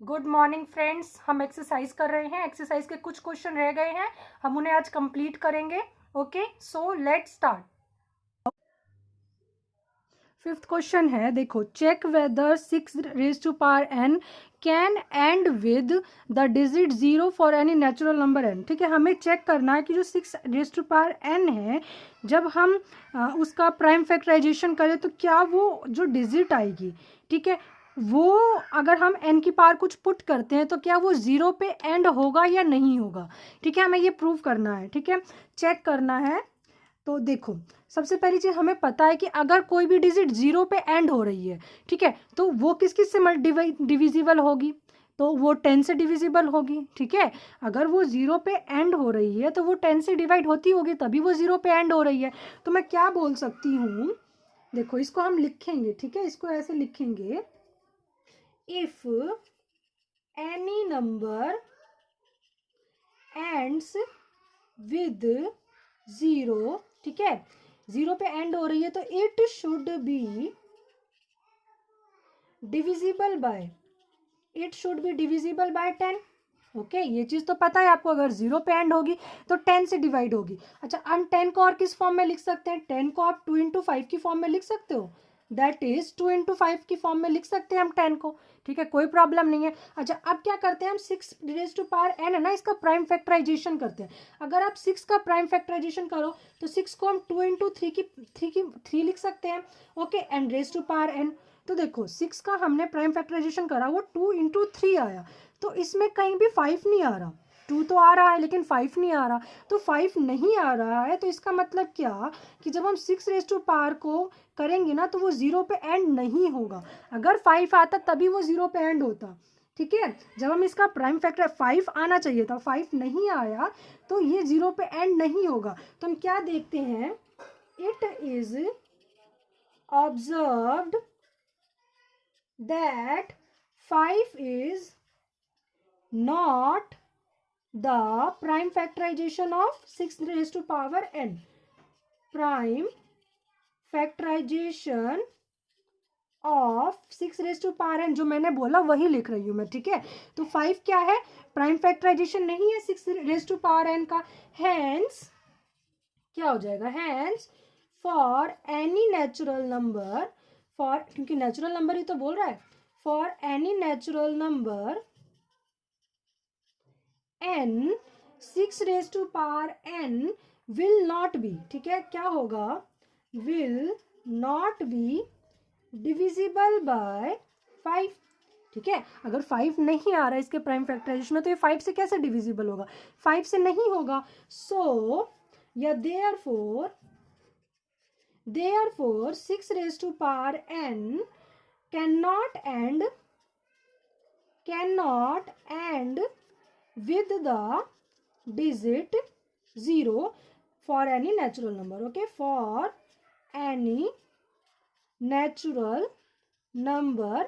Good morning friends. हम exercise कर रहे हैं। एक्सरसाइज के कुछ क्वेश्चन रह गए हैं, हम उन्हें आज कंप्लीट करेंगे। Okay, so let's start. Fifth question है, देखो, check whether 6 raised to power n can end with the digit 0 for any natural number n। ठीक है, हमें चेक करना है कि जो 6 raised to power n है, जब हम उसका प्राइम फैक्टराइजेशन करें तो क्या वो जो डिजिट आएगी, ठीक है, वो अगर हम n की पावर कुछ पुट करते हैं तो क्या वो 0 पे एंड होगा या नहीं होगा। ठीक है, हमें ये प्रूव करना है। ठीक है, चेक करना है। तो देखो, सबसे पहली चीज हमें पता है कि अगर कोई भी डिजिट 0 पे एंड हो रही है, ठीक है, तो वो किस किस से डिविजिबल होगी, तो वो 10 से डिविजिबल होगी। ठीक है, अगर वो 0 पे एंड हो रही है तो वो 10 से डिवाइड होती होगी, तभी वो 0 पे एंड हो रही है। तो मैं क्या बोल सकती हूँ, देखो इसको हम लिखेंगे। ठीक है, इसको ऐसे लिखेंगे, if any number ends with 0, ठीक है, 0 पे एंड हो रही है, तो it should be divisible bye 10। Okay, ये चीज तो पता है आपको, अगर 0 पे एंड होगी तो 10 से डिवाइड होगी। अच्छा, हम 10 को और किस फॉर्म में लिख सकते हैं, 10 को आप 2 into 5 की फॉर्म में लिख सकते हो, दैट इज 2 into 5 की फॉर्म में लिख सकते हैं हम 10 को। ठीक है, कोई प्रॉब्लम नहीं है। अच्छा, अब क्या करते हैं हम, 6 raised to power n है ना, इसका प्राइम फैक्टराइजेशन करते हैं। अगर आप 6 का प्राइम फैक्टराइजेशन करो तो 6 को हम 2 into 3 लिख सकते हैं। Okay, and raise to power n, तो देखो 6 का हमने प्राइम फैक्टराइजेशन करा, वो 2 into 3 आया, तो इसमें कहीं भी 5 नहीं आ रहा। 2 तो आ रहा है लेकिन 5 नहीं आ रहा, तो 5 नहीं आ रहा है, तो इसका मतलब क्या कि जब हम 6 raised to power को करेंगे ना तो वो 0 पे एंड नहीं होगा। अगर 5 आता तभी वो 0 पे एंड होता। ठीक है, जब हम इसका प्राइम फैक्टर 5 आना चाहिए था, 5 नहीं आया, तो ये 0 पे एंड नहीं होगा। तो हम क्या देखते हैं, it is observed that 5 is not the prime factorization of 6 raised to power n. Prime factorization of 6 raised to power n, जो मैंने बोला वही लिख रही हूँ मैं। ठीक है, तो 5 क्या है, प्राइम फैक्टराइजेशन नहीं है 6 raised to power n का। हैंस क्या हो जाएगा, hence for any natural number, for, क्योंकि नेचुरल नंबर ही तो बोल रहा है, for any natural number n 6 raised to power n will not be, ठीक है, क्या होगा, will not be divisible by 5। ठीक है, अगर 5 नहीं आ रहा है इसके प्राइम फैक्टराइजेशन में, तो ये 5 से कैसे डिविजिबल होगा, 5 से नहीं होगा। सो या therefore 6 raised to power n cannot end with the digit 0 for any natural number. Okay, for any natural number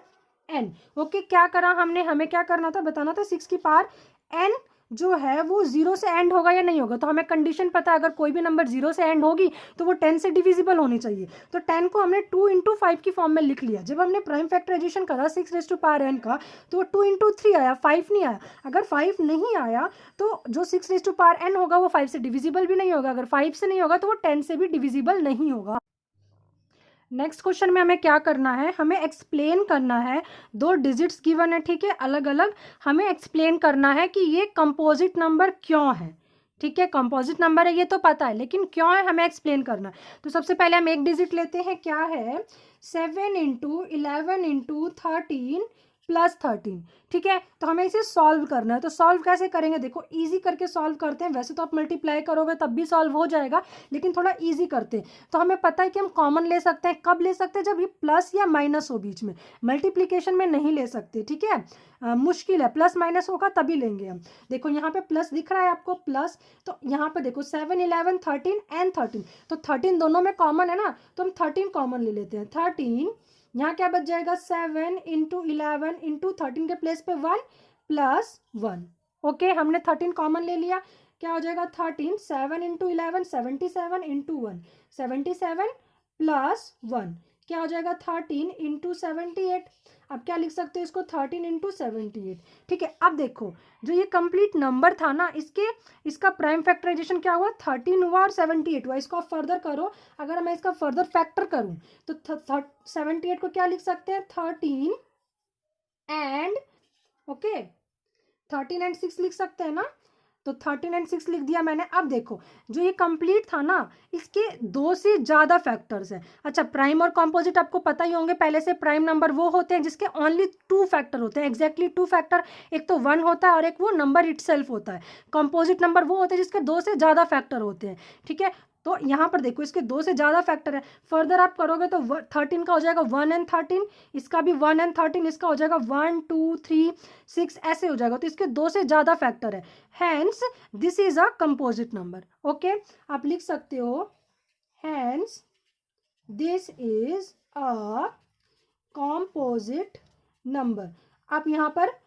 n. Okay, क्या करा हमने, हमें क्या करना था, बताना था 6 की पावर n जो है वो 0 से एंड होगा या नहीं होगा। तो हमें कंडीशन पता है, अगर कोई भी नंबर 0 से एंड होगी तो वो 10 से डिविजिबल होनी चाहिए। तो 10 को हमने 2 into 5 की फॉर्म में लिख लिया। जब हमने प्राइम फैक्टराइजेशन करा 6 raised to power n का, तो वो 2 into 3 आया, 5 नहीं आया। अगर 5 नहीं आया तो जो 6 raised to power n होगा वो 5 से डिविजिबल भी नहीं होगा। अगर 5 से नहीं होगा तो वो 10 से भी डिविजिबल नहीं होगा। नेक्स्ट क्वेश्चन में हमें क्या करना है, हमें एक्सप्लेन करना है, 2 डिजिट्स गिवन है, ठीक है, अलग अलग, हमें एक्सप्लेन करना है कि ये कंपोजिट नंबर क्यों है। ठीक है, कंपोजिट नंबर है ये तो पता है, लेकिन क्यों है हमें एक्सप्लेन करना है। तो सबसे पहले हम एक डिजिट लेते हैं, क्या है, 7 into 11 into 13 प्लस 13। ठीक है, तो हमें इसे सॉल्व करना है। तो सॉल्व कैसे करेंगे, देखो इजी करके सॉल्व करते हैं। वैसे तो आप मल्टीप्लाई करोगे तब भी सॉल्व हो जाएगा, लेकिन थोड़ा इजी करते हैं। तो हमें पता है कि हम कॉमन ले सकते हैं, कब ले सकते हैं, जब ये प्लस या माइनस हो बीच में, मल्टीप्लीकेशन में नहीं ले सकते। ठीक है, मुश्किल है, प्लस माइनस होगा तभी लेंगे हम। देखो यहाँ पे प्लस दिख रहा है आपको, प्लस, तो यहाँ पे देखो 7 11 13 एंड 13, तो 13 दोनों में कॉमन है ना, तो हम 13 कॉमन ले लेते हैं। 13 यहाँ क्या बच जाएगा, 7 into 11 into 13 के प्लेस पे 1 प्लस 1। ओके, हमने 13 कॉमन ले लिया, क्या हो जाएगा 13, 7 into 11 77 into 1 77 प्लस 1, क्या हो जाएगा 13 इंटू 78। अब क्या लिख सकते हो इसको 13 इंटू 78। ठीक है, अब देखो जो ये कंप्लीट नंबर था ना, इसका प्राइम फैक्टराइजेशन क्या हुआ 13 हुआ और 78 हुआ। इसको आप फर्दर करो, अगर मैं इसका फर्दर फैक्टर करूं तो 78 को क्या लिख सकते हैं 13 एंड ओके 13 एंड 6 लिख सकते हैं ना, तो 13 एंड 6 लिख दिया मैंने। अब देखो जो ये कंप्लीट था ना, इसके 2 से ज़्यादा फैक्टर्स हैं। अच्छा, प्राइम और कॉम्पोजिट आपको पता ही होंगे पहले से, प्राइम नंबर वो होते हैं जिसके ओनली 2 फैक्टर होते हैं, एग्जैक्टली 2 फैक्टर, एक तो 1 होता है और एक वो नंबर इटसेल्फ होता है। कॉम्पोजिट नंबर वो होते हैं जिसके 2 से ज़्यादा फैक्टर होते हैं। ठीक है, तो यहाँ पर देखो इसके 2 से ज़्यादा फैक्टर है, फर्दर आप करोगे तो 13 का हो जाएगा 1 एंड 13, इसका भी 1 एंड 13, इसका हो जाएगा 1 2 3 6 ऐसे हो जाएगा। तो इसके 2 से ज़्यादा फैक्टर है, hence this is a composite number. Okay, आप लिख सकते हो hence this is a composite number. आप यहाँ पर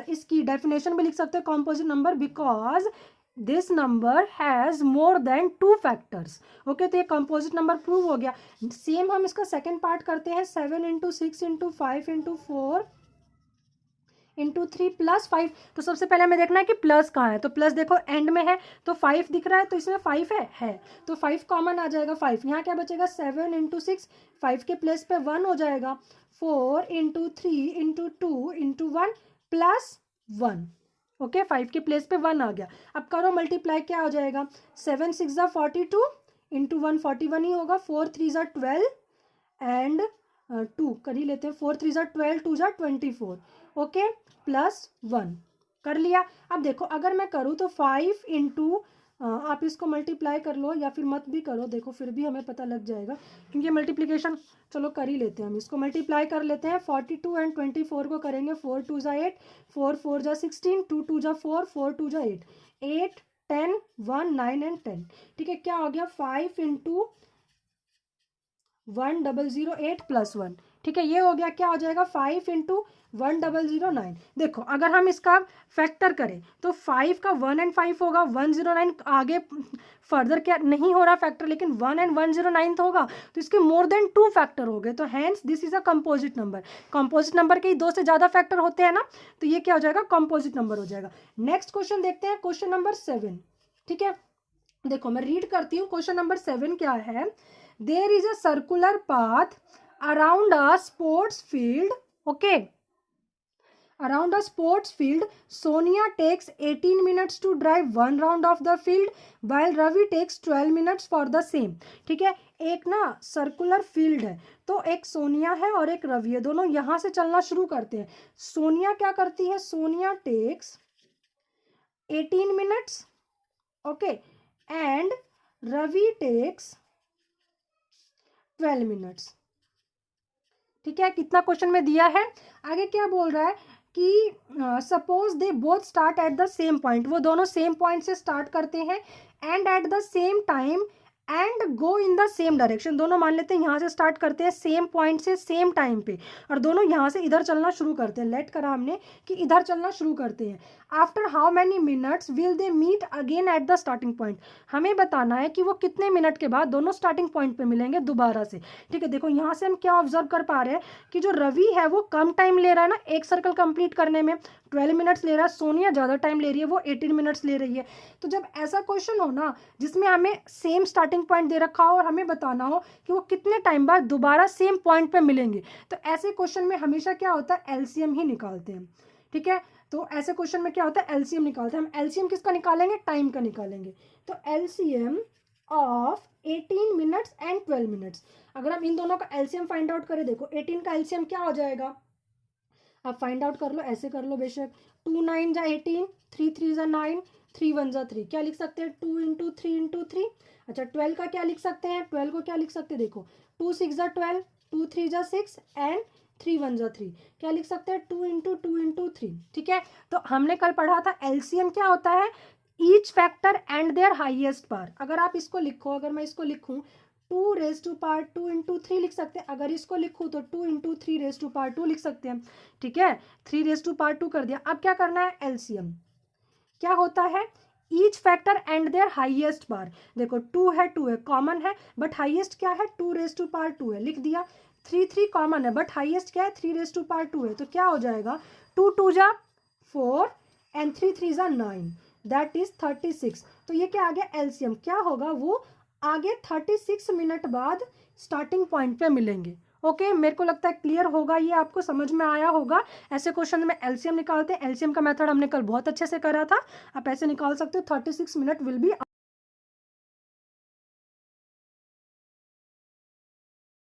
इसकी डेफिनेशन भी लिख सकते हो composite number, because this number has more than 2 factors. Okay, तो ये कंपोजिट नंबर प्रूव हो गया। सेम हम इसका सेकेंड पार्ट करते हैं, 7 into 6 into 5 into 4 into 3 plus 5। तो सबसे पहले हमें देखना है कि प्लस कहाँ है, तो प्लस देखो एंड में है तो 5 दिख रहा है, तो इसमें 5 है तो 5 कॉमन आ जाएगा 5। यहाँ क्या बचेगा 7 इंटू 6, 5 के प्लेस पे 1 हो जाएगा, 4 into 3 into 2 into 1 plus 1। Okay, 5 के प्लेस पे 1 आ गया। अब करो मल्टीप्लाई, क्या हो जाएगा 7 6 ज़ा 42 इंटू 1 41 ही होगा, 4 3 ज़ा 12 एंड 2 कर ही लेते हैं, 4 3 ज़ा 12 2 ज़ा 24। ओके, प्लस 1 कर लिया। अब देखो अगर मैं करूँ तो 5 इंटू आप इसको मल्टीप्लाई कर लो या फिर मत भी करो, देखो फिर भी हमें पता लग जाएगा क्योंकि मल्टीप्लिकेशन चलो कर ही लेते हैं, हम इसको मल्टीप्लाई कर लेते हैं। 42 एंड 24 को करेंगे, 4 2 ज़ा 8, 4 4 ज़ा 16, 2 2 ज़ा 4, 4 2 ज़ा 8, 8 10 1 9 एंड 10। ठीक है, क्या हो गया 5 इंटू 1008 प्लस 1। ठीक है, ये हो गया, क्या हो जाएगा 5 इंटू 1009। देखो अगर हम इसका फैक्टर करें तो 5 का 1 एंड 5 होगा, 109 आगे फर्दर क्या नहीं हो रहा फैक्टर, लेकिन 1 एंड 109 होगा, तो इसके मोर देन 2 फैक्टर हो गए, तो hence this is a composite number. Composite number के 2 से ज़्यादा फैक्टर होते हैं ना, तो ये क्या हो जाएगा कंपोजिट नंबर हो जाएगा। नेक्स्ट क्वेश्चन देखते हैं, क्वेश्चन नंबर 7। ठीक है, देखो मैं रीड करती हूँ, क्वेश्चन नंबर 7 क्या है। There is a circular path around a sports field. Okay. Around a sports field, Sonia takes 18 minutes to drive one round of the field, while Ravi takes 12 minutes for the same. ठीक है, एक ना circular field है, तो एक सोनिया है और एक रवि है, दोनों यहाँ से चलना शुरू करते हैं। सोनिया क्या करती है, Sonia takes 18 minutes, okay, and Ravi takes 12 minutes. ठीक है, कितना क्वेश्चन में दिया है, आगे क्या बोल रहा है कि suppose they both start at the same point, वो दोनों सेम पॉइंट से स्टार्ट करते हैं, and at the same time and go in the same direction. दोनों मान लेते हैं यहाँ से स्टार्ट करते हैं सेम पॉइंट से सेम टाइम पे, और दोनों यहाँ से इधर चलना शुरू करते हैं, लेट करा हमने कि इधर चलना शुरू करते हैं। After how many minutes will they meet again at the starting point. हमें बताना है कि वो कितने मिनट के बाद दोनों स्टार्टिंग पॉइंट पे मिलेंगे दोबारा से। ठीक है, देखो यहाँ से हम क्या ऑब्जर्व कर पा रहे हैं कि जो रवि है वो कम टाइम ले रहा है ना एक सर्कल कंप्लीट करने में, 12 मिनट्स ले रहा है, सोनिया ज़्यादा टाइम ले रही है, वो 18 मिनट्स ले रही है। तो जब ऐसा क्वेश्चन हो ना जिसमें हमें सेम स्टार्टिंग पॉइंट दे रखा हो और हमें बताना हो कि वो कितने टाइम बाद दोबारा सेम पॉइंट पे मिलेंगे, तो ऐसे क्वेश्चन में हमेशा क्या होता है एलसीएम ही निकालते हैं। ठीक है, तो ऐसे क्वेश्चन में क्या होता है एलसीएम निकालते हैं। हम एलसीएम किसका निकालेंगे, टाइम का निकालेंगे। तो LCM of 18 minutes and 12 minutes, अगर हम इन दोनों का एलसीएम फाइंड आउट करें, देखो 18 का एलसीएम क्या हो जाएगा, आप फाइंड आउट कर लो, ऐसे कर लो बेशक, 2 9 जा 18, 3 3 जा 9, 3 1 जा 3, क्या लिख सकते हैं 2 इंटू 3 इंटू 3। अच्छा 12 का क्या लिख सकते हैं, 12 को क्या लिख सकते हैं, देखो 2 6 जा 12, 2 3 जा 6 एंड 3 1 जा 3, क्या लिख सकते हैं 2 इंटू 2 इंटू 3। ठीक है, तो हमने कल पढ़ा था एलसीएम क्या होता है, each factor and their highest power. अगर आप इसको लिखो, अगर मैं इसको लिखूं 2 रेज टू पावर 2 इंटू 3 लिख सकते हैं, अगर इसको लिखूं तो 2 इंटू 3 रेज टू पावर 2 लिख सकते हैं। ठीक है, 3 रेज टू पावर 2 कर दिया। अब क्या करना है, एलसीएम क्या होता है, each factor and their highest power. देखो 2 है कॉमन है, बट हाईएस्ट क्या है 2 रेज टू पावर 2 है, लिख दिया। 3 कॉमन है बट हाईएस्ट क्या है 3^2 है, तो क्या हो जाएगा 2 2 जा 4 एंड 3 3 जा 9, दैट इज 36। तो ये क्या आ गया एलसीएम, क्या होगा वो आगे 36 मिनट बाद स्टार्टिंग पॉइंट पे मिलेंगे। ओके मेरे को लगता है क्लियर होगा, ये आपको समझ में आया होगा। ऐसे क्वेश्चन में एलसीएम निकालते हैं, एलसीएम का मेथड हमने कल बहुत अच्छे से करा था, आप ऐसे निकाल सकते हो 36 मिनट विल बी